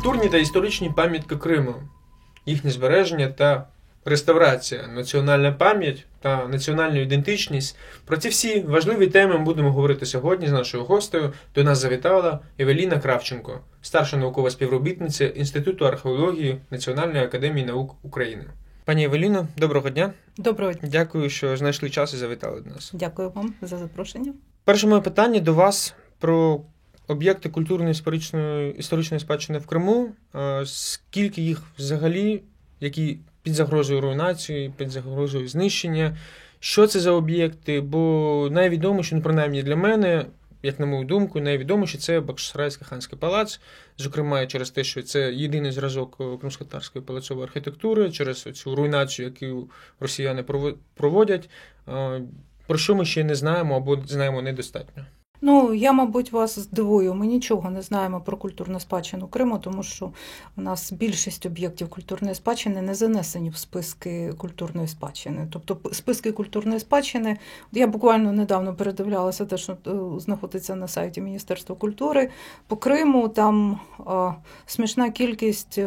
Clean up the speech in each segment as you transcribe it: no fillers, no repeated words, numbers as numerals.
Культурні та історичні пам'ятки Криму, їхнє збереження та реставрація, національна пам'ять та національна ідентичність. Про ці всі важливі теми ми будемо говорити сьогодні з нашою гостею. До нас завітала Евеліна Кравченко, старша наукова співробітниця Інституту археології Національної академії наук України. Пані Евеліно, доброго дня. Доброго дня. Дякую, що знайшли час і завітали до нас. Дякую вам за запрошення. Перше моє питання до вас про об'єкти культурної історичної спадщини в Криму. Скільки їх взагалі, які під загрозою руйнації, під загрозою знищення? Що це за об'єкти? Бо найвідоміше, принаймні для мене, як на мою думку, найвідоміше це Бахчисарайський ханський палац, зокрема через те, що це єдиний зразок кримськотатарської палацової архітектури, через цю руйнацію, яку росіяни проводять. Про що ми ще не знаємо або знаємо недостатньо? Я, мабуть, вас здивую. Ми нічого не знаємо про культурну спадщину Криму, тому що у нас більшість об'єктів культурної спадщини не занесені в списки культурної спадщини. Тобто списки культурної спадщини, я буквально недавно передивлялася те, що знаходиться на сайті Міністерства культури. По Криму там смішна кількість,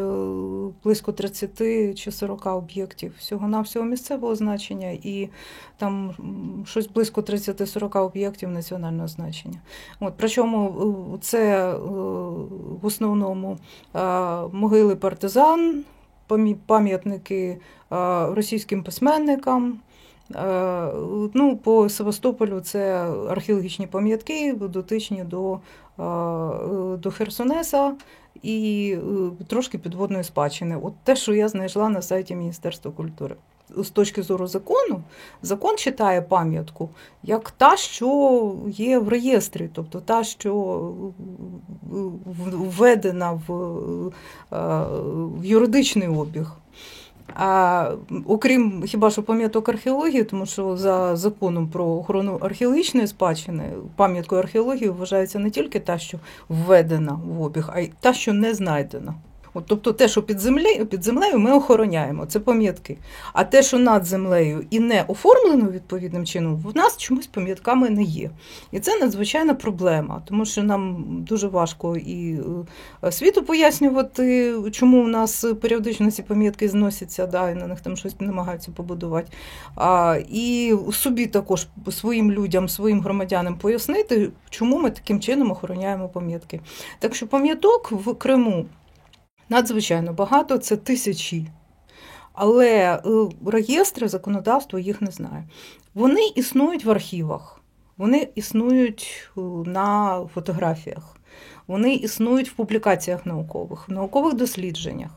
близько 30 чи 40 об'єктів всього-навсього місцевого значення і там щось близько 30-40 об'єктів національного значення. Причому це в основному могили партизан, пам'ятники російським письменникам. По Севастополю це археологічні пам'ятки, дотичні до Херсонеса і трошки підводної спадщини. Те, що я знайшла на сайті Міністерства культури. З точки зору закону, закон читає пам'ятку як та, що є в реєстрі, тобто та, що введена в юридичний обіг. Окрім хіба що пам'яток археології, тому що за законом про охорону археологічної спадщини пам'яткою археології вважається не тільки та, що введена в обіг, а й та, що не знайдена. Тобто те, що під землею ми охороняємо, це пам'ятки. А те, що над землею і не оформлено відповідним чином, в нас чомусь пам'ятками не є. І це надзвичайна проблема, тому що нам дуже важко і світу пояснювати, чому у нас періодично ці пам'ятки зносяться, і на них там щось намагаються побудувати. І собі також своїм людям, своїм громадянам пояснити, чому ми таким чином охороняємо пам'ятки. Так що пам'яток в Криму надзвичайно багато, це тисячі. Але реєстри, законодавство їх не знає. Вони існують в архівах, вони існують на фотографіях, вони існують в публікаціях наукових, в наукових дослідженнях.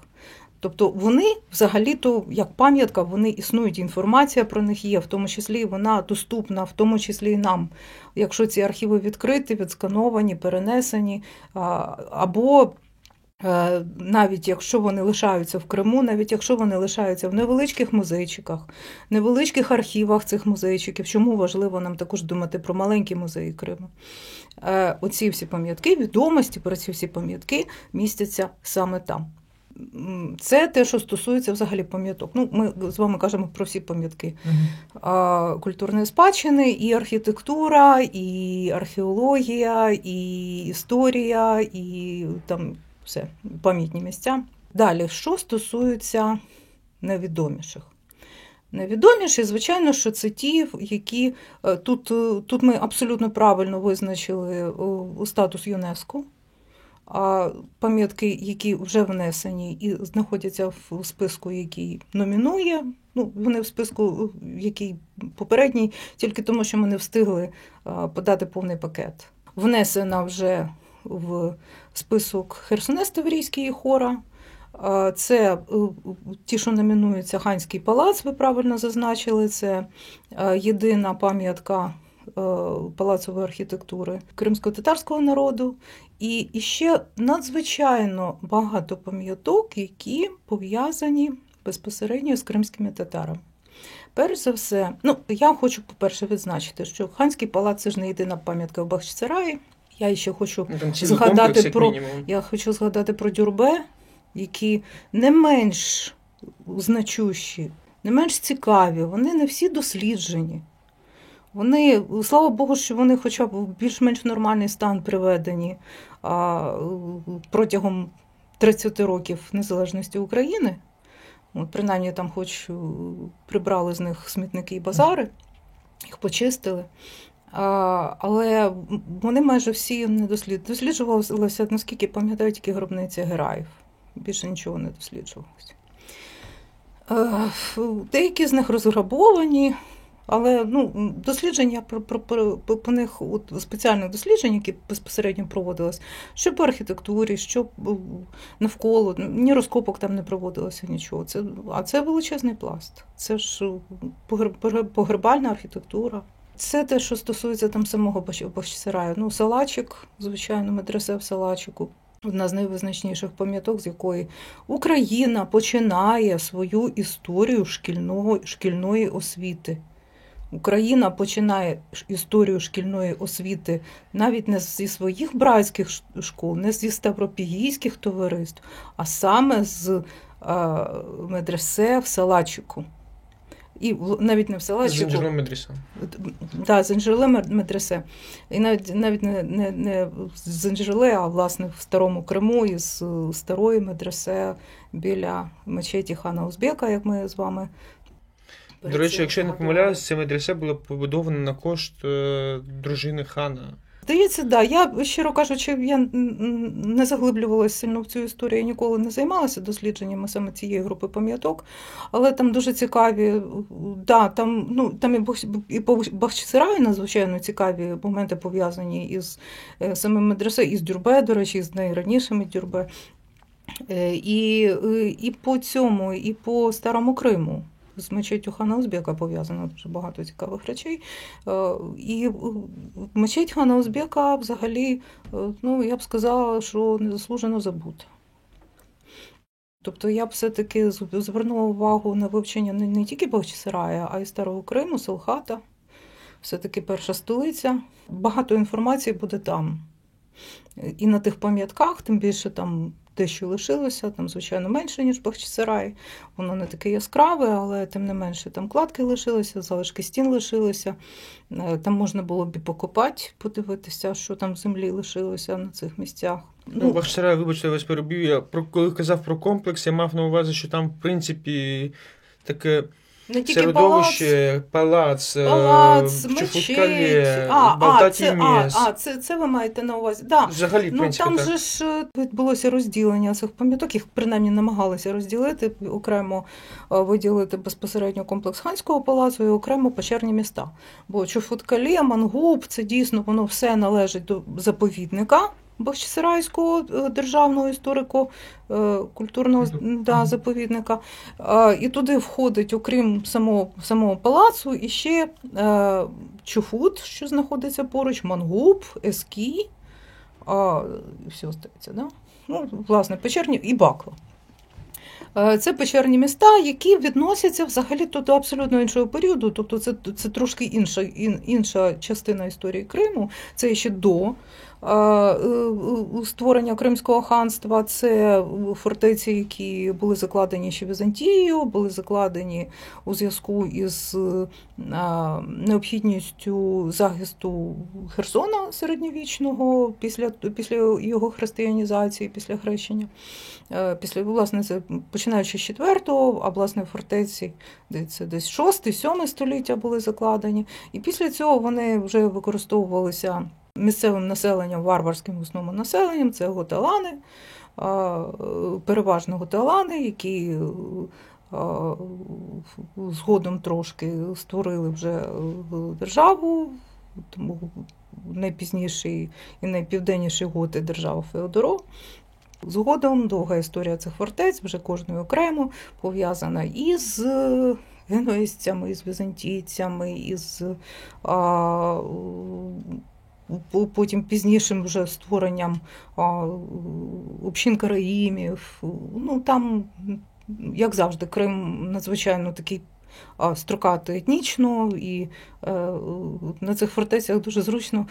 Тобто вони взагалі-то, як пам'ятка, вони існують, інформація про них є, в тому числі вона доступна, в тому числі і нам. Якщо ці архіви відкриті, відскановані, перенесені, або навіть якщо вони лишаються в Криму, навіть якщо вони лишаються в невеличких музейчиках, невеличких архівах цих музейчиків, чому важливо нам також думати про маленькі музеї Криму. Оці всі пам'ятки, відомості про ці всі пам'ятки містяться саме там. Це те, що стосується взагалі пам'яток. Ми з вами кажемо про всі пам'ятки культурної спадщини, і архітектура, і археологія, і історія, і там все, пам'ятні місця. Далі, що стосується невідоміших. Невідоміші, звичайно, що це ті, які тут ми абсолютно правильно визначили статус ЮНЕСКО. Пам'ятки, які вже внесені і знаходяться в списку, який номінує, вони в списку, який попередній, тільки тому, що ми не встигли подати повний пакет. Внесена вже в список Херсонес-Таврійський і Хора. Це ті, що номінуються Ханський палац, ви правильно зазначили, це єдина пам'ятка палацової архітектури кримсько-татарського народу. І ще надзвичайно багато пам'яток, які пов'язані безпосередньо з кримськими татарами. Перш за все, я хочу, по-перше, відзначити, що Ханський палац – це ж не єдина пам'ятка в Бахчисараї. Я ще хочу згадати про Дюрбе, які не менш значущі, не менш цікаві, вони не всі досліджені. Вони, слава Богу, що вони хоча б в більш-менш нормальний стан приведені протягом 30 років незалежності України. От, принаймні там хоч прибрали з них смітники і базари, їх почистили. Але вони майже всі не досліджувалися, наскільки пам'ятаю, тільки гробниця героїв. Більше нічого не досліджувалося. Деякі з них розграбовані, але дослідження по них, спеціальних досліджень, які безпосередньо проводились, що по архітектурі, що навколо, ні розкопок там не проводилося нічого. Це величезний пласт. Це ж погребальна архітектура. Це те, що стосується там самого Бахчисараю. Салачик, звичайно, медресе в Салачику. Одна з найвизначніших пам'яток, з якої Україна починає свою історію шкільної освіти. Україна починає історію шкільної освіти навіть не зі своїх братських школ, не зі ставропігійських товариств, а саме з медресе в Салачику. І навіть не в Салачику. Зенджерле медресе. Так, Зенджерле медресе. І навіть не з Зенджерле, а власне в Старому Криму із старої медресе біля мечеті хана Узбека, як ми з вами. До речі, якщо я не помиляюсь, це медресе було побудовано на кошт дружини хана. Здається, да. Я, щиро кажучи, я не заглиблювалася сильно в цю історію, я ніколи не займалася дослідженнями саме цієї групи пам'яток, але там дуже цікаві, там і по Бахчисараю надзвичайно цікаві моменти пов'язані із самим медресе, і з Дюрбе, до речі, з найранішими Дюрбе, і по цьому, і по Старому Криму. З мечеттю хана Узбека пов'язано дуже багато цікавих речей. І мечеть хана Узбека взагалі, я б сказала, що незаслужено забута. Тобто я б все-таки звернула увагу на вивчення не тільки Бахчисарая, а й Старого Криму, Селхата. Все-таки перша столиця. Багато інформації буде там. І на тих пам'ятках, тим більше там те, що лишилося, там, звичайно, менше, ніж Бахчисарай. Воно не таке яскраве, але тим не менше там кладки лишилися, залишки стін лишилися. Там можна було б і покопати, подивитися, що там в землі лишилося на цих місцях. Бахчисарай, вибачте, я вас перебив. Я коли казав про комплекс, я мав на увазі, що там, в принципі, таке середовище, палац, Чофуткале, Балтатій міс. Це ви маєте на увазі. Да. Взагалі, в принципі, там так. же ж відбулося розділення цих пам'яток, їх принаймні намагалися розділити, окремо виділити безпосередньо комплекс Ханського палацу і окремо печерні міста. Бо Чофуткале, Мангуб, це дійсно, воно все належить до заповідника Бахчисарайського державного історико-культурного заповідника. І туди входить, окрім самого палацу, і ще Чофут, що знаходиться поруч, Мангуб, Ескі, все остається, да? Власне, печерні і Бакла. Це печерні міста, які відносяться взагалі до абсолютно іншого періоду, тобто це трошки інша частина історії Криму, це ще до створення Кримського ханства, це фортеці, які були закладені ще Візантією, були закладені у зв'язку із необхідністю захисту Херсона середньовічного після його християнізації, після хрещення. Власне, це починаючи з 4-го, а власне фортеці десь 6-7 століття були закладені. І після цього вони вже використовувалися місцевим населенням, варварським в основному населенням, це готелани, переважно готелани, які згодом трошки створили вже державу, тому найпізніший і найпівденніший готи держава Феодоро. Згодом довга історія цих фортець, вже кожною окремо, пов'язана із генуезцями, із візантійцями, із потім пізнішим вже створенням общин караїмів. Там, як завжди, Крим надзвичайно такий строкатий етнічно, і на цих фортецях дуже зручно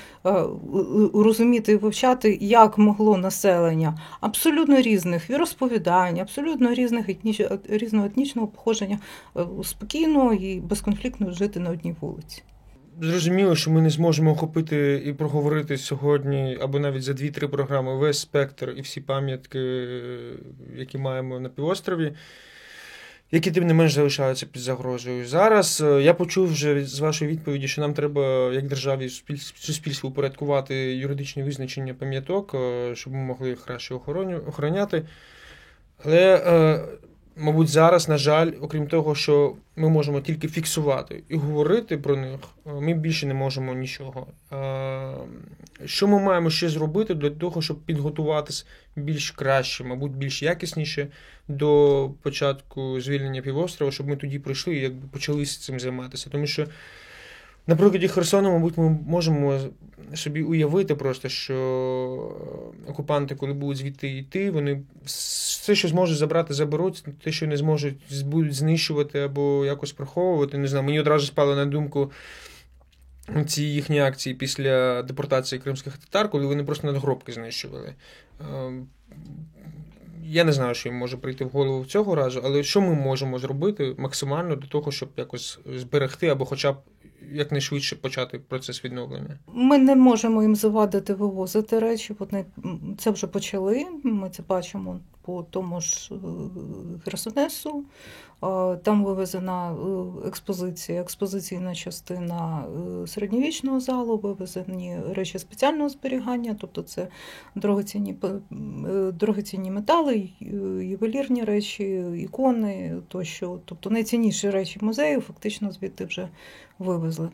розуміти і вивчати, як могло населення абсолютно різних віросповідань, абсолютно різного етнічного походження спокійно і безконфліктно жити на одній вулиці. зрозуміло, що ми не зможемо охопити і проговорити сьогодні, або навіть за 2-3 програми, весь спектр і всі пам'ятки, які маємо на півострові, які тим не менш залишаються під загрозою. Зараз я почув вже з вашої відповіді, що нам треба, як державі, суспільству упорядкувати юридичні визначення пам'яток, щоб ми могли їх краще охороняти. Але, мабуть, зараз, на жаль, окрім того, що ми можемо тільки фіксувати і говорити про них, ми більше не можемо нічого. Що ми маємо ще зробити для того, щоб підготуватись більш краще, мабуть, більш якісніше до початку звільнення півострова, щоб ми тоді прийшли і якби почали цим займатися? Тому що на прикладі Херсона, мабуть, ми можемо собі уявити просто, що окупанти, коли будуть звідти йти, вони все, що зможуть забрати, заберуть, те, що не зможуть, будуть знищувати або якось приховувати. Не знаю, мені одразу спало на думку ці їхні акції після депортації кримських татар, коли вони просто надгробки знищували. Я не знаю, що їм може прийти в голову цього разу, але що ми можемо зробити максимально для того, щоб якось зберегти або хоча б якнайшвидше почати процес відновлення? Ми не можемо їм завадити вивозити речі, вони це вже почали, ми це бачимо по тому ж Херсонесу. Там вивезена експозиційна частина середньовічного залу, вивезені речі спеціального зберігання, тобто це дорогоцінні метали, ювелірні речі, ікони тощо. Тобто найцінніші речі музею фактично звідти вже вивезли.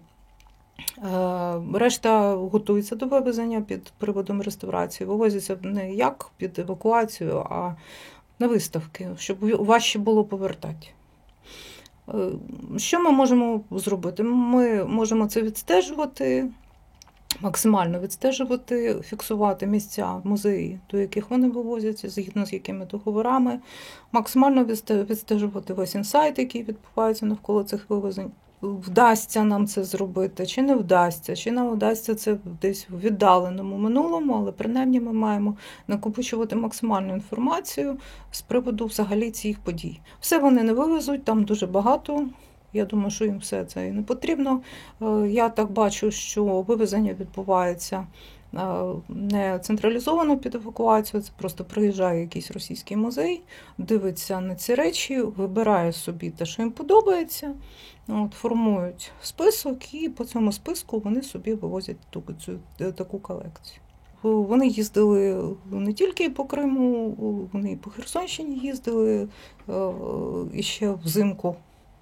Решта готується до вивезення під приводом реставрації. Вивозяться не як під евакуацію, а на виставки, щоб важче було повертати. Що ми можемо зробити? Ми можемо це відстежувати, максимально відстежувати, фіксувати місця, музеї, до яких вони вивозяться, згідно з якими договорами, максимально відстежувати весь інсайт, який відбувається навколо цих вивезень. Вдасться нам це зробити, чи не вдасться, чи нам вдасться це десь в віддаленому минулому, але принаймні ми маємо накопичувати максимальну інформацію з приводу взагалі цих подій. Все вони не вивезуть, там дуже багато, я думаю, що їм все це і не потрібно. Я так бачу, що вивезення відбувається не централізовано під евакуацію, це просто приїжджає якийсь російський музей, дивиться на ці речі, вибирає собі те, що їм подобається, формують список, і по цьому списку вони собі вивозять таку колекцію. Вони їздили не тільки по Криму, вони і по Херсонщині їздили, і ще взимку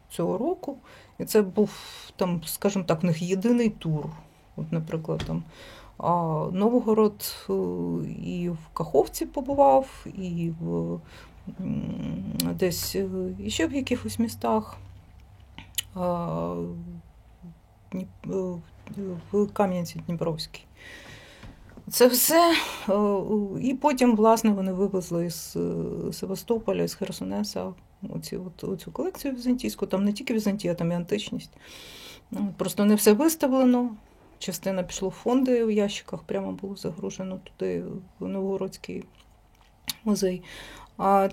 цього року. І це був, там, скажімо так, в них єдиний тур. От, наприклад, там Новгород і в Каховці побував, і десь іще в якихось містах, в Кам'янці-Дніпровській. Це все. І потім, власне, вони вивезли з Севастополя, з Херсонеса оцю колекцію візантійську. Там не тільки Візантія, там і античність. Просто не все виставлено. Частина пішла в фонди, в ящиках прямо було загружено туди, в Новгородський музей.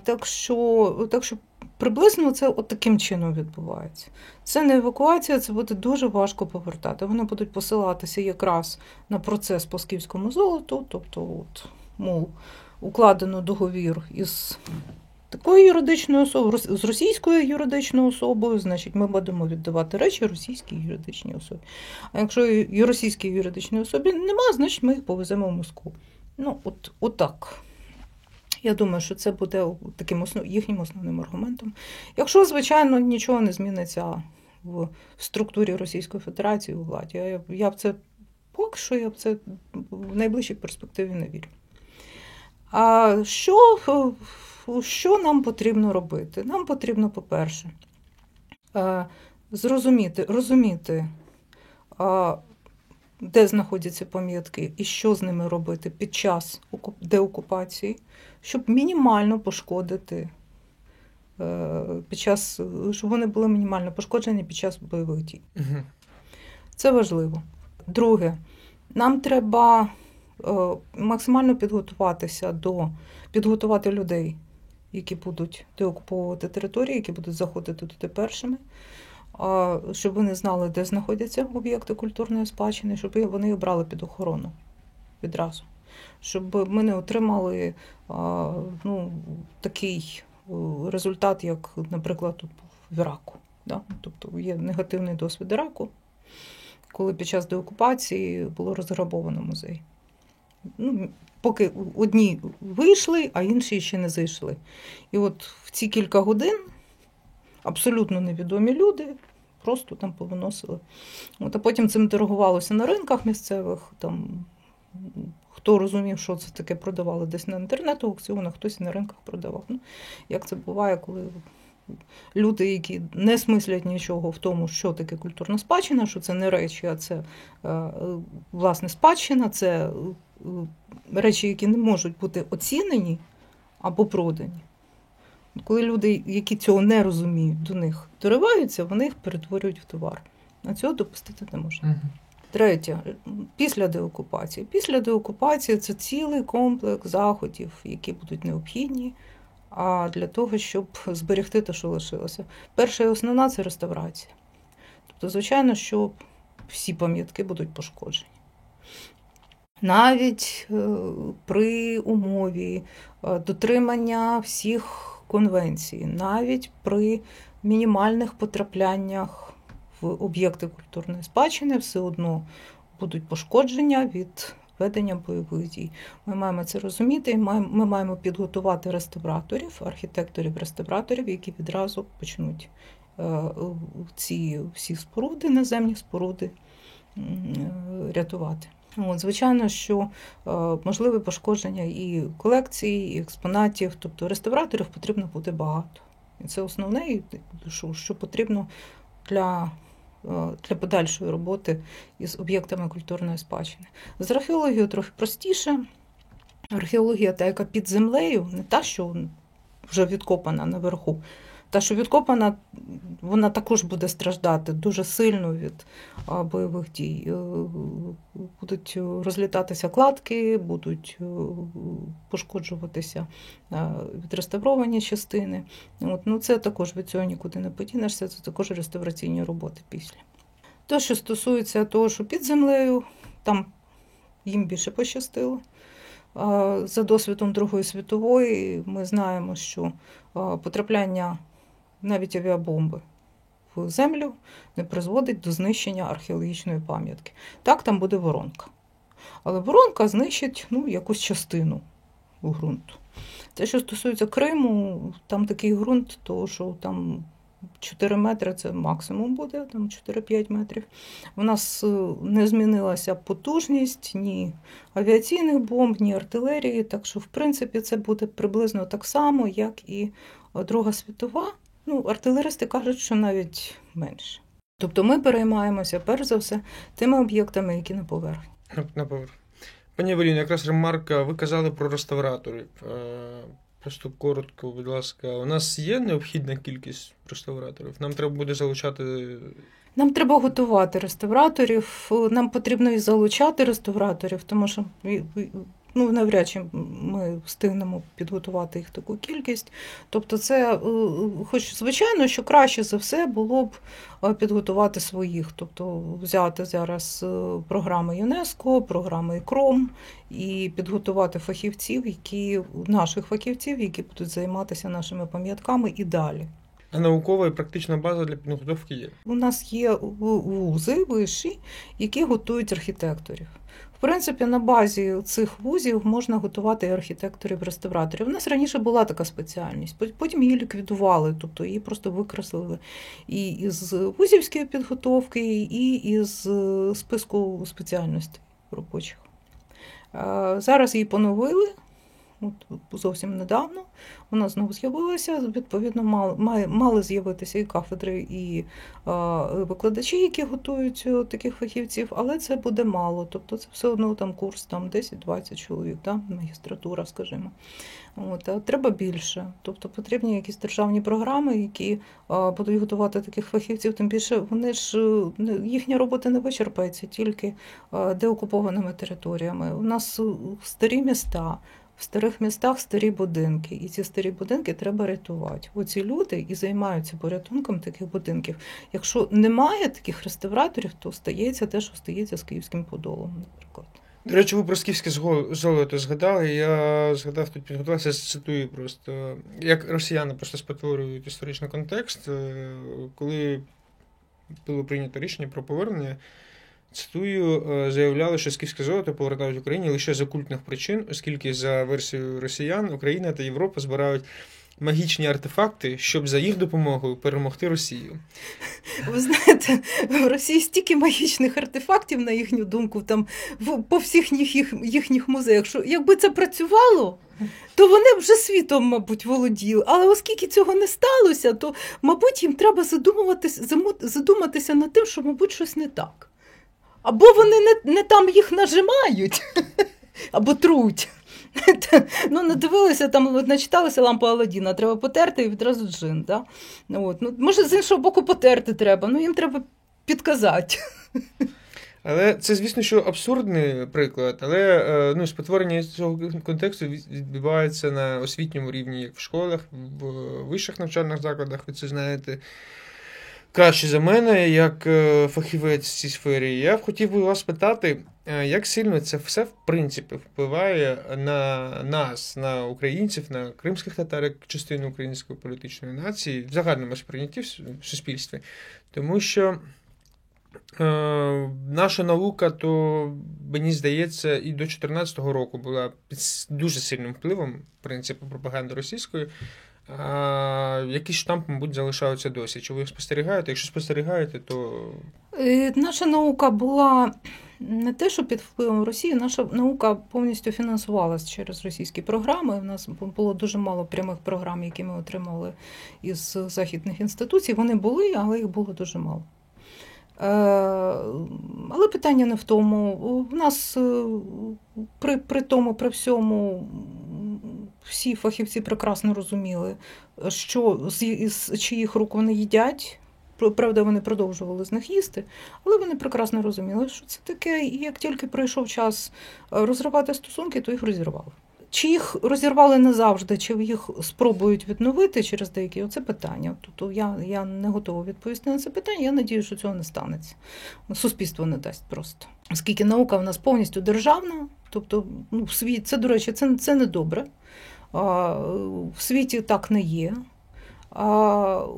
Так що приблизно це от таким чином відбувається. Це не евакуація, це буде дуже важко повертати. Вони будуть посилатися якраз на процес по скіфському золоту, тобто, мов, укладено договір із такою юридичною особою, з російською юридичною особою, значить, ми будемо віддавати речі російській юридичній особі. А якщо і російській юридичній особі немає, значить ми їх повеземо в Москву. От так. Я думаю, що це буде таким їхнім основним аргументом. Якщо, звичайно, нічого не зміниться в структурі Російської Федерації у владі, я в це поки що я в це в найближчій перспективі не вірю. А що нам потрібно робити? Нам потрібно, по-перше, розуміти, де знаходяться пам'ятки і що з ними робити під час деокупації, щоб мінімально пошкодити, щоб вони були мінімально пошкоджені під час бойових дій. Угу. Це важливо. Друге, нам треба максимально підготувати людей, які будуть деокуповувати території, які будуть заходити туди першими. щоб вони знали, де знаходяться об'єкти культурної спадщини, щоб вони їх брали під охорону відразу. Щоб ми не отримали такий результат, як, наприклад, тут в Іраку. Да? Тобто є негативний досвід Іраку, коли під час деокупації було розграбовано музей. Поки одні вийшли, а інші ще не зайшли. І от в ці кілька годин абсолютно невідомі люди просто там повиносили. А потім цим торгувалося на ринках місцевих. Там, хто розумів, що це таке, продавали десь на інтернет-аукціонах, хтось на ринках продавав. Як це буває, коли люди, які не смислять нічого в тому, що таке культурна спадщина, що це не речі, а це, власне, спадщина, це речі, які не можуть бути оцінені або продані. Коли люди, які цього не розуміють, до них дориваються, вони їх перетворюють в товар. А цього допустити не можна. Третє. Після деокупації. Після деокупації це цілий комплекс заходів, які будуть необхідні для того, щоб зберегти те, що лишилося. Перша і основна – це реставрація. Тобто, звичайно, що всі пам'ятки будуть пошкоджені. Навіть при умові дотримання всіх конвенцій, навіть при мінімальних потрапляннях в об'єкти культурної спадщини все одно будуть пошкодження від ведення бойових дій. Ми маємо це розуміти, і ми маємо підготувати реставраторів, архітекторів-реставраторів, які відразу почнуть ці всі споруди, наземні споруди, рятувати. Звичайно, що можливе пошкодження і колекцій, і експонатів, тобто реставраторів потрібно буде багато. І це основне, що потрібно для подальшої роботи із об'єктами культурної спадщини. З археологією трохи простіше. Археологія та, яка під землею, не та, що вже відкопана наверху. Та, що відкопана, вона також буде страждати дуже сильно від бойових дій. Будуть розлітатися кладки, будуть пошкоджуватися відреставровані частини. Це також від цього нікуди не подінешся, це також реставраційні роботи після. Те, що стосується того, що під землею, там їм більше пощастило. За досвідом Другої світової ми знаємо, що потрапляння навіть авіабомби в землю не призводить до знищення археологічної пам'ятки. Так, там буде воронка. Але воронка знищить якусь частину ґрунту. Те, що стосується Криму, там такий ґрунт, то що там 4 метри – це максимум буде, там 4-5 метрів. У нас не змінилася потужність ні авіаційних бомб, ні артилерії, так що, в принципі, це буде приблизно так само, як і Друга світова. Артилеристи кажуть, що навіть менше. Тобто ми переймаємося, перш за все, тими об'єктами, які на поверхні. На поверхні. Пані Евеліно, якраз ремарка, ви казали про реставраторів. Просто коротко, будь ласка, у нас є необхідна кількість реставраторів? Нам треба буде залучати... Нам треба готувати реставраторів, нам потрібно і залучати реставраторів, тому що навряд чи ми встигнемо підготувати їх таку кількість. Тобто це, хоч звичайно, що краще за все було б підготувати своїх. Тобто взяти зараз програми ЮНЕСКО, програми ІКРОМ і підготувати наших фахівців, які будуть займатися нашими пам'ятками і далі. А наукова і практична база для підготовки є? У нас є вузи вищі, які готують архітекторів. В принципі, на базі цих вузів можна готувати і архітекторів-реставраторів. У нас раніше була така спеціальність, потім її ліквідували, тобто її просто викреслили і із вузівської підготовки, і із списку спеціальностей робочих. Зараз її поновили. Зовсім недавно вона знову з'явилася, відповідно, мали з'явитися і кафедри, і викладачі, які готують таких фахівців, але це буде мало, тобто це все одно там курс 10-20 чоловік, магістратура, скажімо. Треба більше, тобто потрібні якісь державні програми, які будуть готувати таких фахівців, тим більше їхня робота не вичерпається тільки деокупованими територіями. У нас старі міста, В старих містах старі будинки, і ці старі будинки треба рятувати. Оці люди і займаються порятунком таких будинків. Якщо немає таких реставраторів, то стається те, що стається з Київським Подолом, наприклад. До речі, ви про скіфське золото згадали. Я згадав, тут підготувався, цитую просто, як росіяни просто спотворюють історичний контекст, коли було прийнято рішення про повернення. Цитую, заявляли, що скіфське золото повертають Україні лише з окультних причин, оскільки, за версією росіян, Україна та Європа збирають магічні артефакти, щоб за їх допомогою перемогти Росію. Ви знаєте, в Росії стільки магічних артефактів, на їхню думку, там по всіх їхніх музеях, що якби це працювало, то вони б вже світом, мабуть, володіли. Але оскільки цього не сталося, то, мабуть, їм треба задуматися над тим, що, мабуть, щось не так. Або вони не там їх нажимають, або труть. Ну, не дивилися, там, начиталися лампу Аладдіна, треба потерти і відразу джин. Да? От. Ну, може, з іншого боку, потерти треба, ну їм треба підказати. Але це, звісно, що абсурдний приклад, але спотворення цього контексту відбувається на освітньому рівні, як в школах, в вищих навчальних закладах, ви це знаєте краще за мене, як фахівець в цій сфері. Я б хотів би вас питати, як сильно це все, в принципі, впливає на нас, на українців, на кримських татар, як частину української політичної нації, в загальному сприйнятті в суспільстві. Тому що наша наука, то, мені здається, і до 2014 року була під дуже сильним впливом принципу пропаганди російської. Якісь штампи, мабуть, залишаються досі. Чи ви їх спостерігаєте? Якщо спостерігаєте, то... Наша наука була не те, що під впливом Росії, наша наука повністю фінансувалась через російські програми. У нас було дуже мало прямих програм, які ми отримали із західних інституцій. Вони були, але їх було дуже мало. Але питання не в тому. У нас при всьому всі фахівці прекрасно розуміли, що з чиїх рук вони їдять. Правда, вони продовжували з них їсти, але вони прекрасно розуміли, що це таке, і як тільки прийшов час розривати стосунки, то їх розірвали. Чи їх розірвали назавжди, чи їх спробують відновити через деякі, оце питання. Тобто я не готова відповісти на це питання, я сподіваюся, що цього не станеться. Суспільство не дасть просто. Оскільки наука в нас повністю державна, тобто в світі, це, до речі, це не добре. В світі так не є.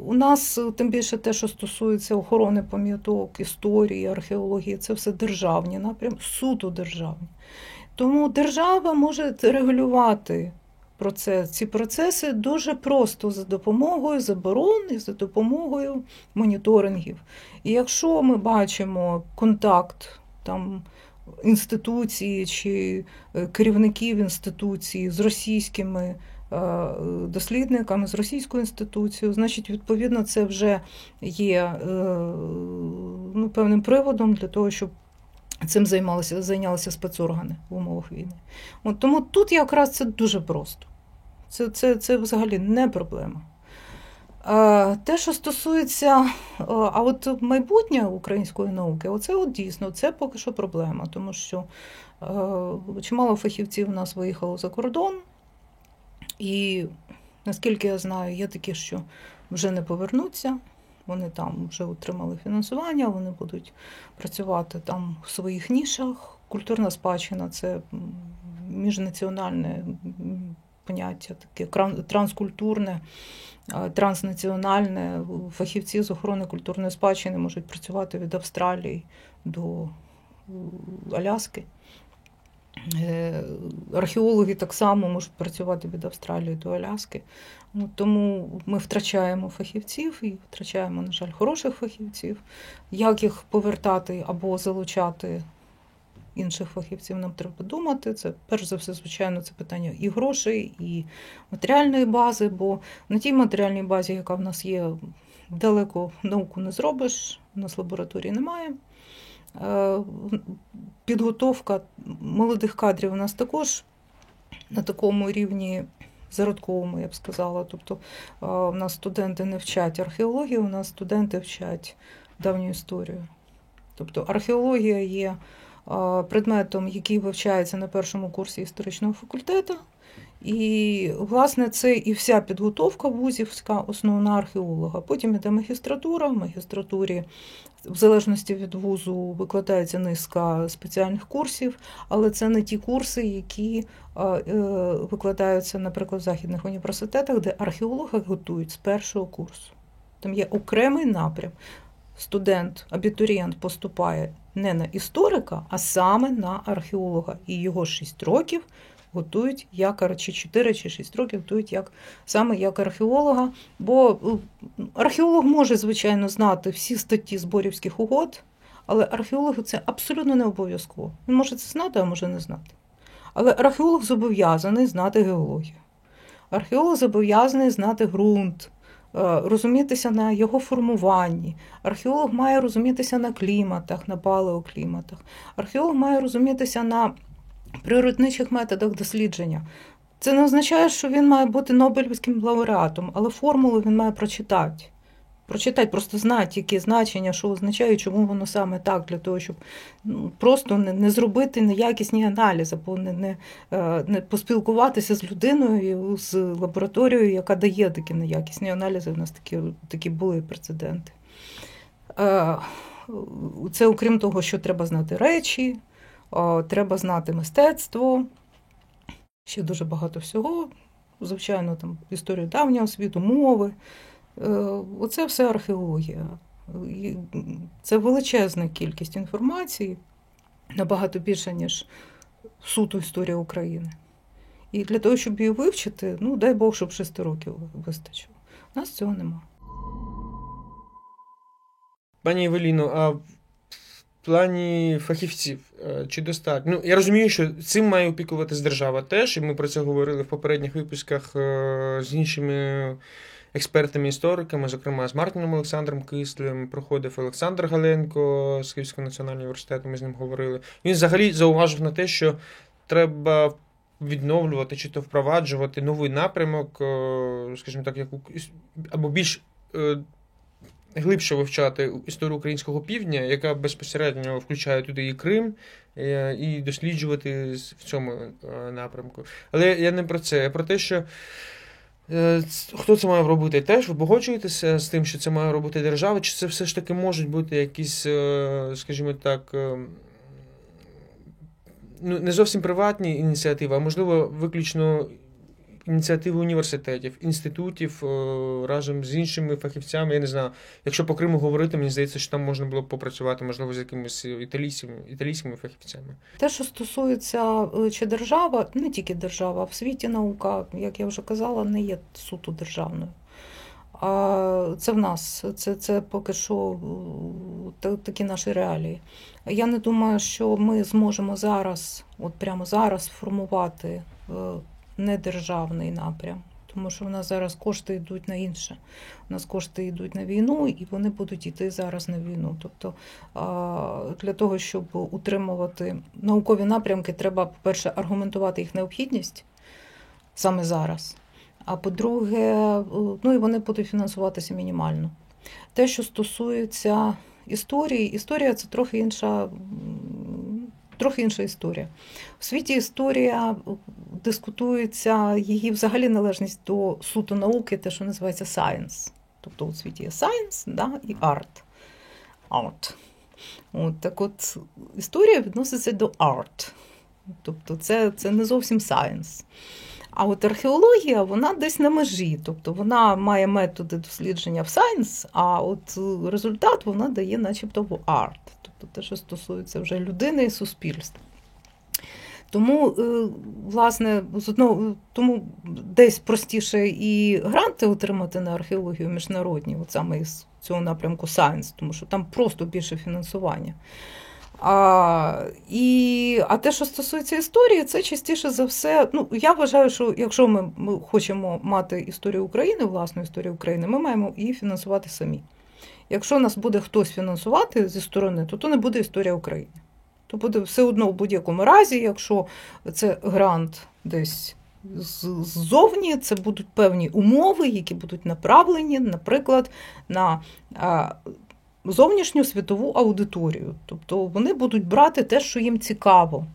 У нас, тим більше те, що стосується охорони пам'яток, історії, археології, це все державні напрямки, суто державні. Тому держава може регулювати ці процеси дуже просто за допомогою заборон і за допомогою моніторингів. І якщо ми бачимо контакт там, інституції чи керівників інституції з російськими дослідниками, з російською інституцією, значить, відповідно, це вже є певним приводом для того, щоб цим зайнялися спецоргани в умовах війни. Тому тут якраз це дуже просто. Це взагалі не проблема. Те, що стосується от майбутнє української науки, оце дійсно, це поки що проблема, тому що чимало фахівців у нас виїхало за кордон, і, наскільки я знаю, є такі, що вже не повернуться, вони там вже отримали фінансування, вони будуть працювати там в своїх нішах. Культурна спадщина – це міжнаціональне поняття, таке транскультурне, транснаціональне. Фахівці з охорони культурної спадщини можуть працювати від Австралії до Аляски. Археологи так само можуть працювати від Австралії до Аляски. Тому ми втрачаємо фахівців і втрачаємо, на жаль, хороших фахівців. Як їх повертати або залучати інших фахівців, нам треба думати. Це, перш за все, звичайно, це питання і грошей, і матеріальної бази, бо на тій матеріальній базі, яка в нас є, далеко науку не зробиш, у нас лабораторії немає. Підготовка молодих кадрів у нас також на такому рівні зародковому, я б сказала. Тобто у нас студенти не вчать археологію, у нас студенти вчать давню історію. Тобто археологія є предметом, який вивчається на першому курсі історичного факультету. І, власне, це і вся підготовка вузівська, основна археолога. Потім іде магістратура. В магістратурі, в залежності від вузу, викладається низка спеціальних курсів, але це не ті курси, які викладаються, наприклад, в західних університетах, де археологи готують з першого курсу. Там є окремий напрям. Студент, абітурієнт поступає не на історика, а саме на археолога. І його 6 років готують чи 4 чи 6 років готують саме як археолога. Бо археолог може, звичайно, знати всі статті зборівських угод, але археологу це абсолютно не обов'язково. Він може це знати, а може не знати. Але археолог зобов'язаний знати геологію. Археолог зобов'язаний знати ґрунт, розумітися на його формуванні. Археолог має розумітися на кліматах, на палеокліматах. Археолог має розумітися на природничих методах дослідження. Це не означає, що він має бути Нобелівським лауреатом, але формулу він має прочитати. Прочитати, просто знати, які значення, що означає, і чому воно саме так, для того, щоб просто не зробити неякісні аналізи, або не поспілкуватися з людиною, з лабораторією, яка дає такі неякісні аналізи. У нас такі були прецеденти. Це окрім того, що треба знати речі, треба знати мистецтво, ще дуже багато всього. Звичайно, там історію давнього світу, мови. Оце все археологія. Це величезна кількість інформації, набагато більше, ніж суто історія України. І для того, щоб її вивчити, дай Бог, щоб 6 років вистачило. У нас цього нема. Пані Евеліно, а в плані фахівців чи достатньо? Я розумію, що цим має опікуватись держава теж, і ми про це говорили в попередніх випусках з іншими експертами-істориками, зокрема з Мартином Олександром Кислим, проходив Олександр Галенко з Київського національного університету, ми з ним говорили. Він взагалі зауважив на те, що треба відновлювати чи то впроваджувати новий напрямок, скажімо так, або більш глибше вивчати історію українського півдня, яка безпосередньо включає туди і Крим, і досліджувати в цьому напрямку. Але я не про це, а про те, що хто це має робити теж? Ви погоджуєтеся з тим, що це має робити держава? Чи це все ж таки можуть бути якісь, скажімо так, не зовсім приватні ініціативи, а можливо виключно ініціативи університетів, інститутів разом з іншими фахівцями? Я не знаю, якщо по Криму говорити, мені здається, що там можна було б попрацювати, можливо, з якимись італійськими фахівцями. Те, що стосується чи держава, не тільки держава, а в світі наука, як я вже казала, не є суто державною. А це в нас, це поки що такі наші реалії. Я не думаю, що ми зможемо зараз, прямо зараз, формувати недержавний напрям, тому що в нас зараз кошти йдуть на інше. У нас кошти йдуть на війну, і вони будуть йти зараз на війну. Тобто для того, щоб утримувати наукові напрямки, треба, по-перше, аргументувати їх необхідність саме зараз. А по-друге, і вони будуть фінансуватися мінімально. Те, що стосується історії, історія – це трохи інша історія. У світі історія дискутується, її взагалі належність до суто науки, те, що називається science. Тобто у світі є science, і art. Так от, історія відноситься до art. Тобто це не зовсім science. А от археологія, вона десь на межі. Тобто вона має методи дослідження в science, а от результат вона дає начебто в art. Тобто те, що стосується вже людини і суспільства. Тому, власне, тому десь простіше і гранти отримати на археологію міжнародні, от саме із цього напрямку science, тому що там просто більше фінансування. А те, що стосується історії, це частіше за все, я вважаю, що якщо ми хочемо мати історію України, власну історію України, ми маємо її фінансувати самі. Якщо нас буде хтось фінансувати зі сторони, то не буде історія України. То буде все одно в будь-якому разі, якщо це грант десь ззовні, це будуть певні умови, які будуть направлені, наприклад, на зовнішню світову аудиторію. Тобто вони будуть брати те, що їм цікаво.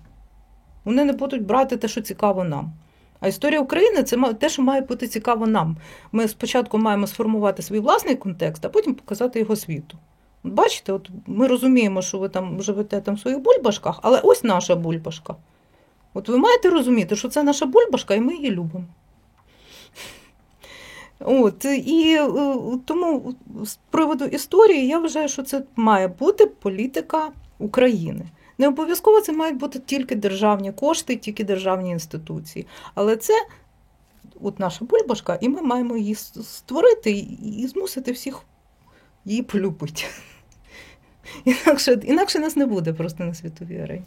Вони не будуть брати те, що цікаво нам. А історія України – це те, що має бути цікаво нам. Ми спочатку маємо сформувати свій власний контекст, а потім показати його світу. Бачите, от ми розуміємо, що ви там живете там в своїх бульбашках, але ось наша бульбашка. От ви маєте розуміти, що це наша бульбашка, і ми її любимо. От, і тому з приводу історії я вважаю, що це має бути політика України. Не обов'язково це мають бути тільки державні кошти, тільки державні інституції. Але це от наша бульбашка, і ми маємо її створити і змусити всіх її полюбити. Інакше нас не буде просто на світовій арені.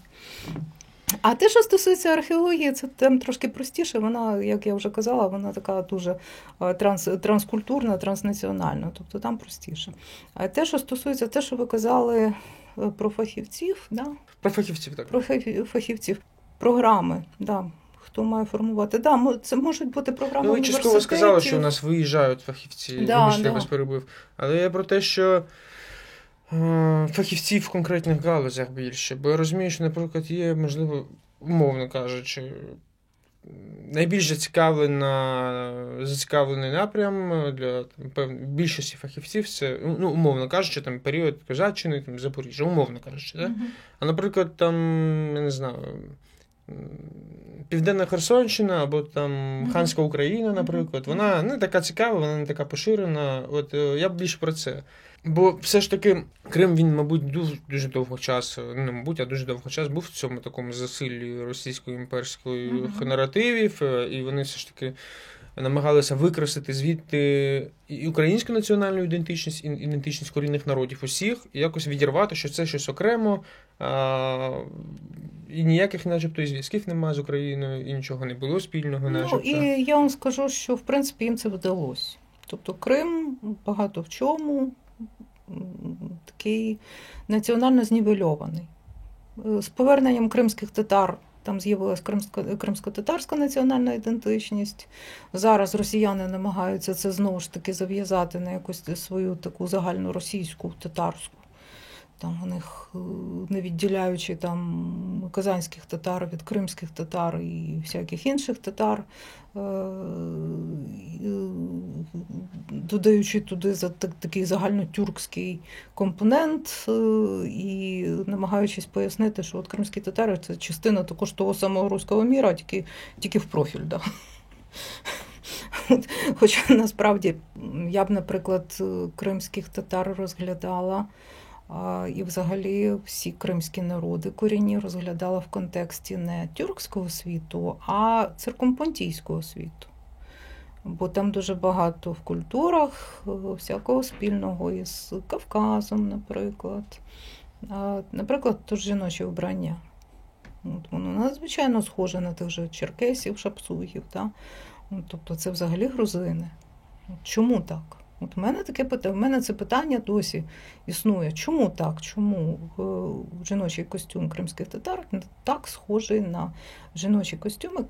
А те, що стосується археології, це там трошки простіше. Вона, як я вже казала, вона така дуже транскультурна, транснаціональна. Тобто там простіше. А те, що стосується те, що ви казали про фахівців, да? Про фахівців, так. Про фахівців. Програми, да. Хто має формувати? Да, це можуть бути програми університетів. Ви частково сказали, що у нас виїжджають фахівці, я вас перебив. Але я про те, що фахівців в конкретних галузях більше. Бо я розумію, що, наприклад, є, можливо, умовно кажучи, найбільш зацікавлений напрям для більшості фахівців це, умовно кажучи, там період Козаччини, там Запоріжжя, умовно кажучи, да? А, наприклад, там, я не знаю, Південна Херсонщина або там Ханська Україна, наприклад, вона не така цікава, вона не така поширена. От я б більше про це. Бо все ж таки Крим, він, мабуть, дуже довго часу, не мабуть, а дуже довго час був в цьому такому засиллі російсько-імперських наративів, і вони все ж таки намагалися викреслити звідти і українську національну ідентичність, і ідентичність корінних народів усіх, і якось відірвати, що це щось окремо, і ніяких, начебто, зв'язків немає з Україною, і нічого не було спільного, начебто. І я вам скажу, що, в принципі, їм це вдалося. Тобто Крим багато в чому такий національно знівельований. З поверненням кримських татар там з'явилася кримсько-татарська національна ідентичність. Зараз росіяни намагаються це знову ж таки зав'язати на якусь свою таку загальну російську, татарську. Там у них, не відділяючи там казанських татар від кримських татар і всяких інших татар, додаючи туди такий загальнотюркський компонент і намагаючись пояснити, що от кримські татари – це частина також того самого руського міра, тільки в профіль. Да. Хоча насправді я б, наприклад, кримських татар розглядала і взагалі всі кримські народи корінні розглядала в контексті не тюркського світу, а циркумпонтійського світу. Бо там дуже багато в культурах всякого спільного із Кавказом, наприклад. Наприклад, то ж жіноче вбрання. Воно надзвичайно схоже на тих же черкесів, шапсугів. Да? Тобто це взагалі грузини. Чому так? От в мене це питання досі існує. Чому так? Чому жіночий костюм кримських татар так схожий на жіночі костюми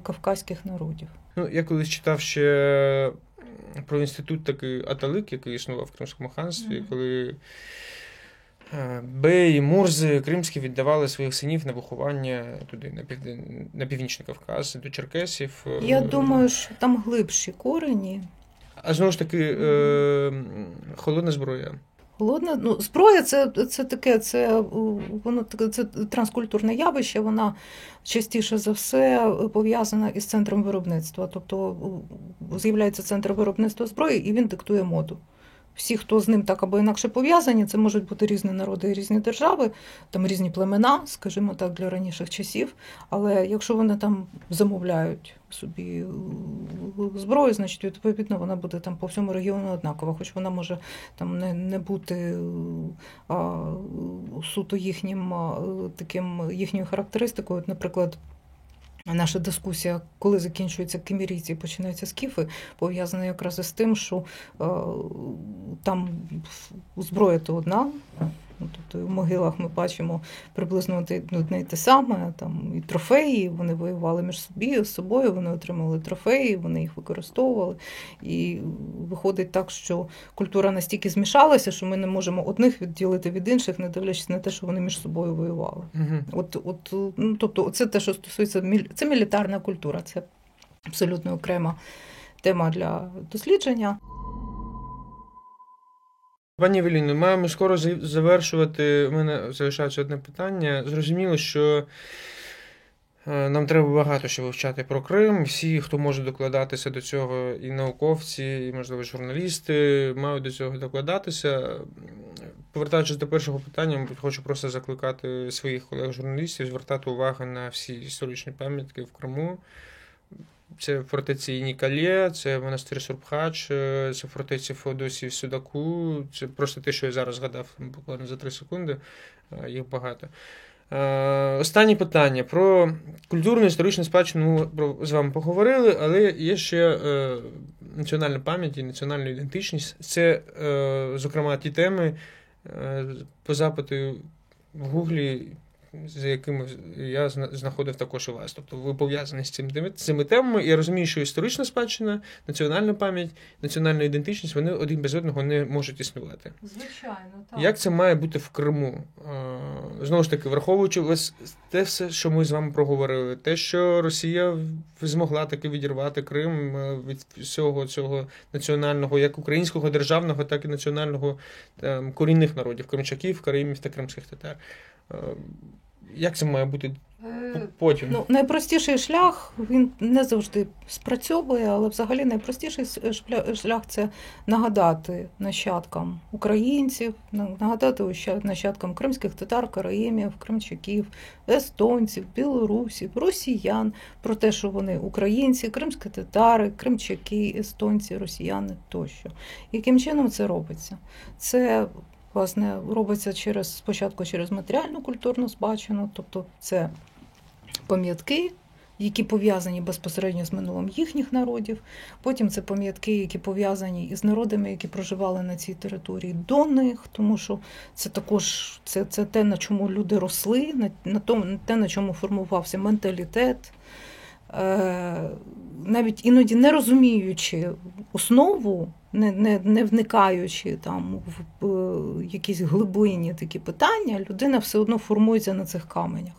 кавказьких народів? Я колись читав ще про інститут такий Аталик, який існував в Кримському ханстві, коли беї, мурзи кримські віддавали своїх синів на виховання туди, на Північний Кавказ, до черкесів. Я думаю, що там глибші корені. А знову ж таки, холодна зброя. Зброя це таке, це транскультурне явище, вона частіше за все пов'язана із центром виробництва. Тобто з'являється центр виробництва зброї, і він диктує моду. Всі, хто з ним так або інакше пов'язані, це можуть бути різні народи і різні держави, там різні племена, скажімо так, для раніших часів. Але якщо вони там замовляють собі зброю, значить, відповідно, вона буде там по всьому регіону однакова, хоч вона може там не бути суто їхньою характеристикою. От, наприклад, наша дискусія, коли закінчуються киммерійці і починаються скіфи, пов'язана якраз із тим, що там зброя то одна, Тобто в могилах ми бачимо приблизно одне й те саме, там і трофеї, вони воювали між собою, вони отримали трофеї, вони їх використовували. І виходить так, що культура настільки змішалася, що ми не можемо одних відділити від інших, не дивлячись на те, що вони між собою воювали. Тобто це те, що стосується, це мілітарна культура, це абсолютно окрема тема для дослідження. Пані Евеліно, маємо скоро завершувати. У мене залишається одне питання. Зрозуміло, що нам треба багато що вивчати про Крим. Всі, хто може докладатися до цього, і науковці, і, можливо, журналісти, мають до цього докладатися. Повертаючись до першого питання, хочу просто закликати своїх колег-журналістів звертати увагу на всі історичні пам'ятки в Криму. Це фортеця Інікалє, це монастир Сурбхач, це фортеця Феодосії в Судаку. Це просто те, що я зараз згадав буквально за 3 секунди. Їх багато. Останнє питання. Про культурну історичну спадщину ми з вами поговорили, але є ще національна пам'ять і національна ідентичність. Це, зокрема, ті теми по запиту в Гуглі, за якими я знаходив також у вас. Тобто ви пов'язані з цими темами. Я розумію, що історична спадщина, національна пам'ять, національна ідентичність, вони один без одного не можуть існувати. Звичайно, так. Як це має бути в Криму? Знову ж таки, враховуючи те все, що ми з вами проговорили, те, що Росія змогла таки відірвати Крим від всього цього національного, як українського державного, так і національного корінних народів, кримчаків, караїмів та кримських татар. Як це має бути потім? Найпростіший шлях, він не завжди спрацьовує, але взагалі найпростіший шлях – це нагадати нащадкам українців, нагадати нащадкам кримських татар, караїмів, кримчаків, естонців, білорусів, росіян про те, що вони українці, кримські татари, кримчаки, естонці, росіяни тощо. Яким чином це робиться? Це власне, робиться спочатку через матеріальну культурну спадщину, тобто це пам'ятки, які пов'язані безпосередньо з минулим їхніх народів, потім це пам'ятки, які пов'язані із народами, які проживали на цій території до них, тому що це також це те, на чому люди росли, те, на чому формувався менталітет, навіть іноді не розуміючи основу, не вникаючи там в якісь глибинні такі питання, людина все одно формується на цих каменях.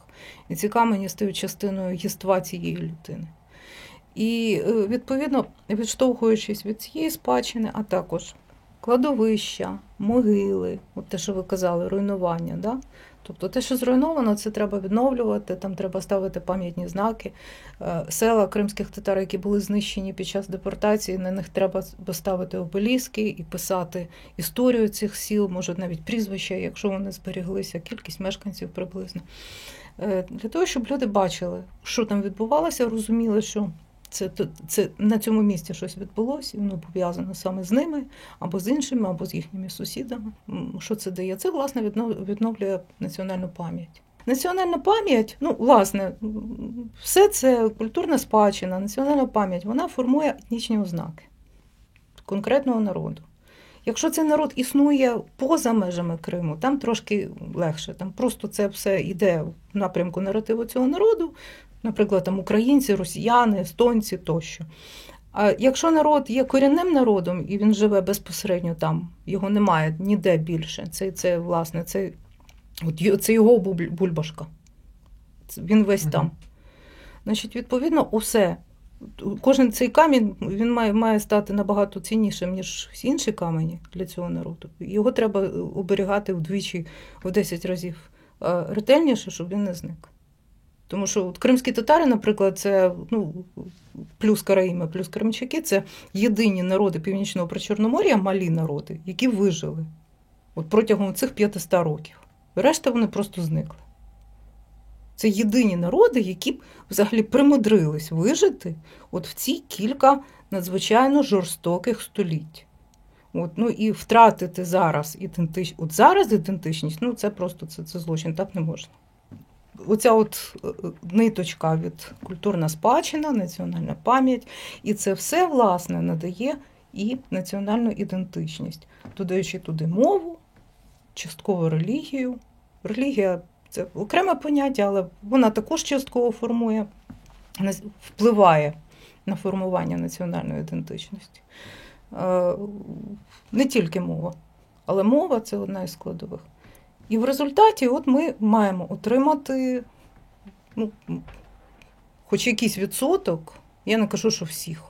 І ці камені стають частиною єства цієї людини. І, відповідно, відштовхуючись від цієї спадщини, а також кладовища, могили, от те, що ви казали, руйнування, да? Тобто те, що зруйновано, це треба відновлювати, там треба ставити пам'ятні знаки. Села кримських татар, які були знищені під час депортації, на них треба ставити обеліски і писати історію цих сіл, може навіть прізвища, якщо вони зберіглися, кількість мешканців приблизно. Для того, щоб люди бачили, що там відбувалося, розуміли, що це на цьому місці щось відбулося, і воно пов'язано саме з ними, або з іншими, або з їхніми сусідами. Що це дає? Це, власне, відновлює національну пам'ять. Національна пам'ять, власне, все це культурна спадщина, національна пам'ять, вона формує етнічні ознаки конкретного народу. Якщо цей народ існує поза межами Криму, там трошки легше, там просто це все йде в напрямку наративу цього народу, наприклад, там українці, росіяни, естонці тощо. А якщо народ є корінним народом, і він живе безпосередньо там, його немає ніде більше, це його бульбашка, він весь там. Значить, відповідно, усе. Кожен цей камінь, він має стати набагато ціннішим, ніж всі інші камені для цього народу. Його треба оберігати вдвічі, в 10 разів ретельніше, щоб він не зник. Тому що кримські татари, наприклад, це плюс караїми, плюс кримчаки, це єдині народи Північного Причорномор'я, малі народи, які вижили протягом цих 500 років. Решта вони просто зникли. Це єдині народи, які взагалі примудрились вижити в ці кілька надзвичайно жорстоких століть. І втратити зараз ідентичність, це просто це злочин, так не можна. Оця ниточка від культурна спадщина, національна пам'ять, і це все, власне, надає і національну ідентичність, додаючи туди мову, частково релігію. Релігія – це окреме поняття, але вона також частково впливає на формування національної ідентичності. Не тільки мова, але мова – це одна із складових. І в результаті от ми маємо отримати хоч якийсь відсоток, я не кажу, що всіх,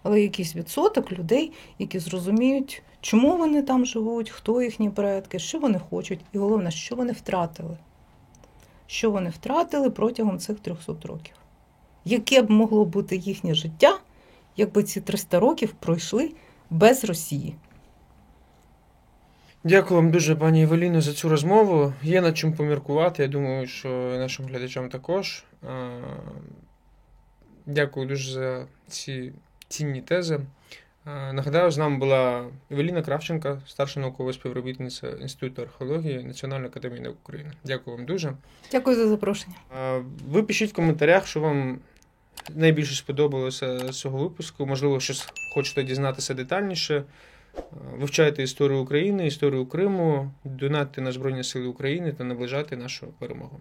але якийсь відсоток людей, які зрозуміють, чому вони там живуть, хто їхні предки, що вони хочуть, і головне, що вони втратили. Що вони втратили протягом цих 300 років. Яке б могло бути їхнє життя, якби ці 300 років пройшли без Росії. Дякую вам дуже, пані Евеліно, за цю розмову. Є над чим поміркувати, я думаю, що і нашим глядачам також. Дякую дуже за ці цінні тези. Нагадаю, з нами була Евеліна Кравченко, старша наукова співробітниця Інституту археології Національної академії наук України. Дякую вам дуже. Дякую за запрошення. Ви пишіть в коментарях, що вам найбільше сподобалося з цього випуску. Можливо, щось хочете дізнатися детальніше. Вивчайте історію України, історію Криму, донатьте на Збройні Сили України та наближайте нашу перемогу.